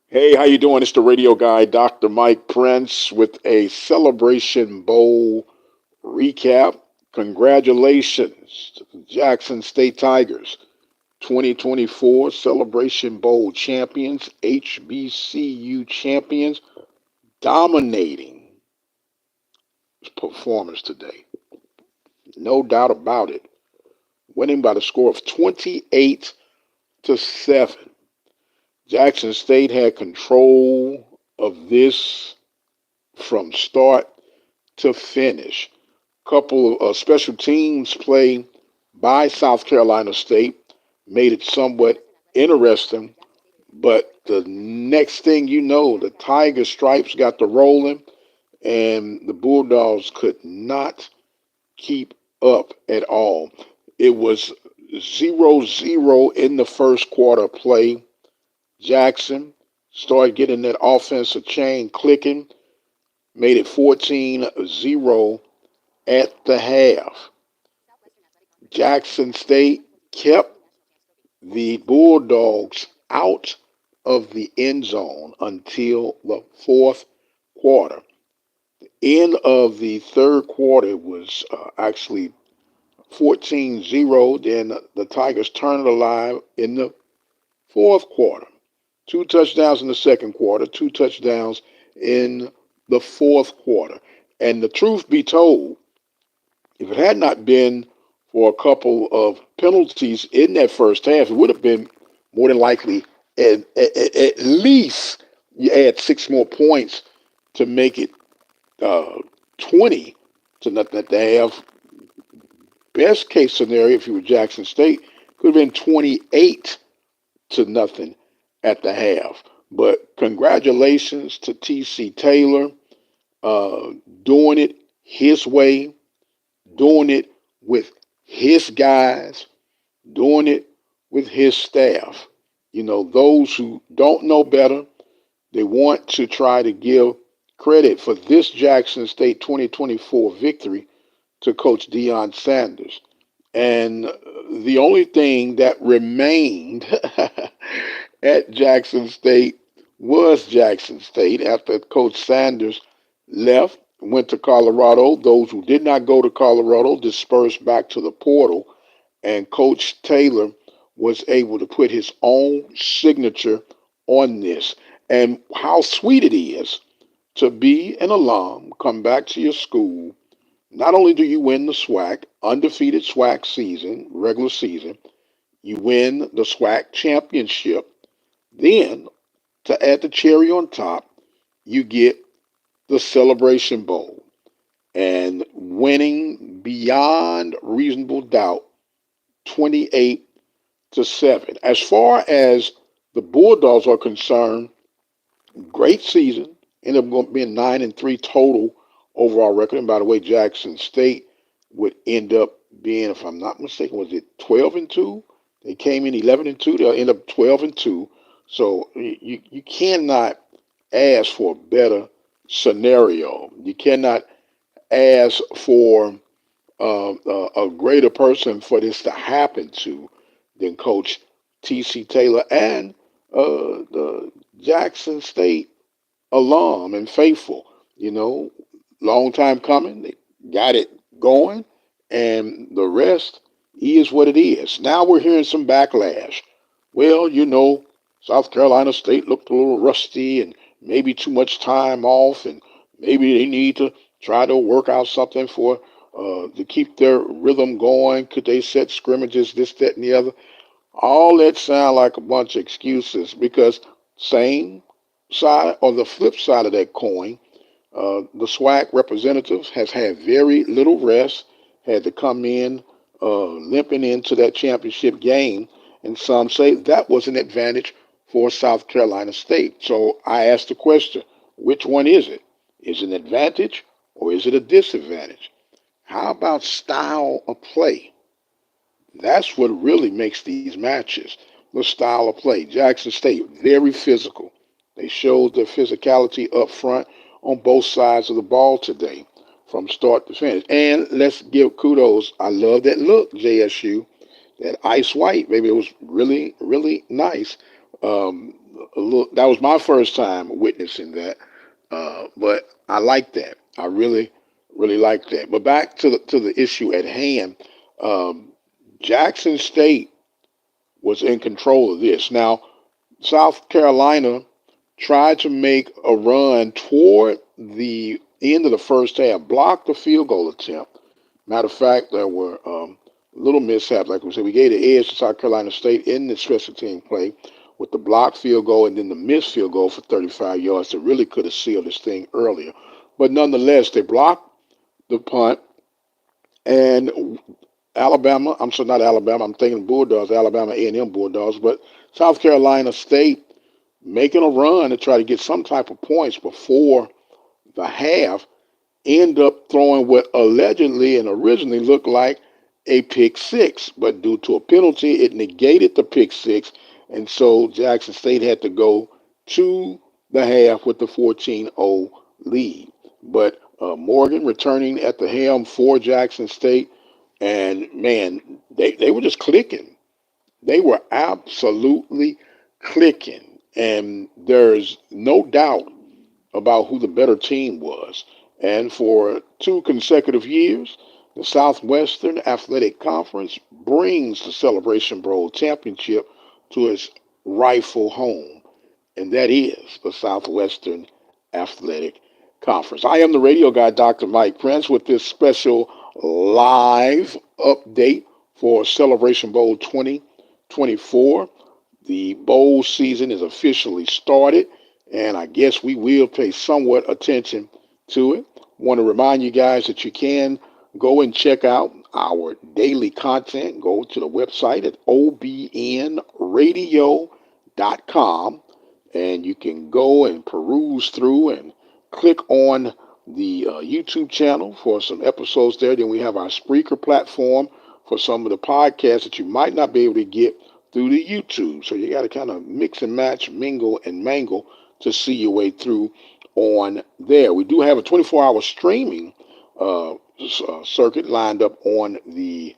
Hey, how you doing? It's the radio guy, Dr. Mike Prince, with a Celebration Bowl recap. Congratulations to the Jackson State Tigers, 2024 Celebration Bowl champions, HBCU champions, dominating performance today. No doubt about it. Winning by the score of 28-7. Jackson State had control of this from start to finish. Couple of special teams play by South Carolina State made it somewhat interesting. But the next thing you know, the Tiger Stripes got the rolling, and the Bulldogs could not keep up at all. It was 0-0 in the first quarter play. Jackson started getting that offensive chain clicking, made it 14-0 at the half. Jackson State kept the Bulldogs out of the end zone until the fourth quarter. End of the third quarter was actually 14-0. Then the Tigers turned it alive in the fourth quarter. Two touchdowns in the second quarter, two touchdowns in the fourth quarter. And the truth be told, if it had not been for a couple of penalties in that first half, it would have been more than likely at least you add six more points to make it uh, 20 to nothing at the half. Best case scenario, if you were Jackson State, could have been 28-0 at the half. But congratulations to T.C. Taylor, uh, doing it his way, doing it with his guys, doing it with his staff. You know, those who don't know better, they want to try to give credit for this Jackson State 2024 victory to Coach Deion Sanders. And the only thing that remained at Jackson State was Jackson State after Coach Sanders left, went to Colorado. Those who did not go to Colorado dispersed back to the portal, and Coach Taylor was able to put his own signature on this. And how sweet it is to be an alum, come back to your school. Not only do you win the SWAC, undefeated SWAC season, regular season, you win the SWAC championship. Then, to add the cherry on top, you get the Celebration Bowl and winning beyond reasonable doubt 28-7. As far as the Bulldogs are concerned, great season. Ended up being 9-3 total overall record. And by the way, Jackson State would end up being, if I'm not mistaken, was it 12-2? They came in 11-2. They'll end up 12-2. So you cannot ask for a better scenario. You cannot ask for a greater person for this to happen to than Coach T.C. Taylor and the Jackson State alum and faithful. You know, long time coming. They got it going, and the rest is what it is. Now we're hearing some backlash. Well, South Carolina State looked a little rusty and maybe too much time off, and maybe they need to try to work out something for to keep their rhythm going. Could they set scrimmages, this, that, and the other? All that sound like a bunch of excuses because same side or the flip side of that coin, the SWAC representatives has had very little rest, had to come in limping into that championship game, and some say that was an advantage for South Carolina State. So I asked the question, which one is it? Is it an advantage or is it a disadvantage? How about style of play? That's what really makes these matches. The style of play. Jackson State, very physical. They showed their physicality up front on both sides of the ball today from start to finish. And let's give kudos. I love that look, JSU. That ice white, baby, it was really, really nice. a little. That was my first time witnessing that, but I like that. I really, really like that. But back to the issue at hand. Um, Jackson State was in control of this. Now, South Carolina tried to make a run toward the end of the first half, blocked the field goal attempt. Matter of fact, there were little mishaps. Like we said, we gave the edge to South Carolina State in the special team play with the blocked field goal and then the missed field goal for 35 yards that really could have sealed this thing earlier. But nonetheless, they blocked the punt, and Alabama, I'm sorry, not Alabama, I'm thinking Bulldogs, Alabama A&M Bulldogs, but South Carolina State making a run to try to get some type of points before the half, end up throwing what allegedly and originally looked like a pick six, but due to a penalty, it negated the pick six, and so Jackson State had to go to the half with the 14-0 lead. But Morgan returning at the helm for Jackson State, and man, they were just clicking. They were absolutely clicking, and there's no doubt about who the better team was. And for 2 consecutive years, the Southwestern Athletic Conference brings the Celebration Bowl championship to its rightful home, and that is the Southwestern Athletic Conference. I am the radio guy, Dr. Mike Prince, with this special live update for Celebration Bowl 2024. The bowl season is officially started, and I guess we will pay somewhat attention to it. Want to remind you guys that you can go and check out our daily content. Go to the website at obnradio.com, and you can go and peruse through and click on the YouTube channel for some episodes there. Then we have our Spreaker platform for some of the podcasts that you might not be able to get through the YouTube. So you got to kind of mix and match, mingle and mangle to see your way through on there. We do have a 24-hour streaming circuit lined up on the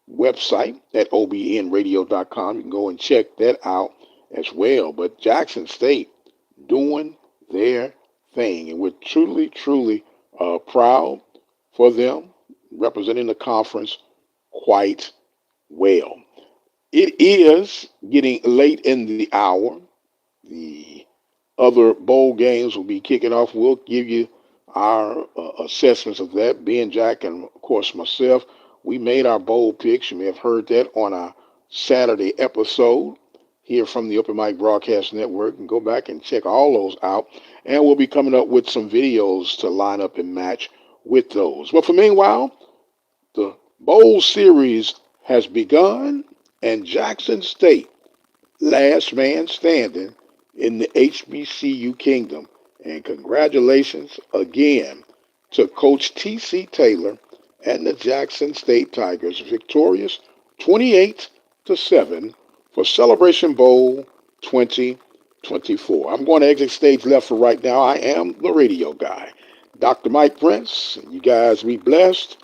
website at obnradio.com. You can go and check that out as well. But Jackson State doing their thing, and we're truly, truly proud for them representing the conference quite well. It is getting late in the hour. The other bowl games will be kicking off. We'll give you our assessments of that. Ben, Jack, and of course myself, we made our bowl picks. You may have heard that on our Saturday episode here from the Open Mic Broadcast Network. And go back and check all those out. And we'll be coming up with some videos to line up and match with those. But for meanwhile, the bowl series has begun, and Jackson State, last man standing in the HBCU kingdom. And congratulations again to Coach T.C. Taylor and the Jackson State Tigers, victorious 28-7 for Celebration Bowl 2024. I'm going to exit stage left for right now. I am the radio guy, Dr. Mike Prince. You guys be blessed,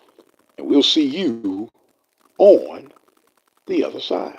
and we'll see you on the other side.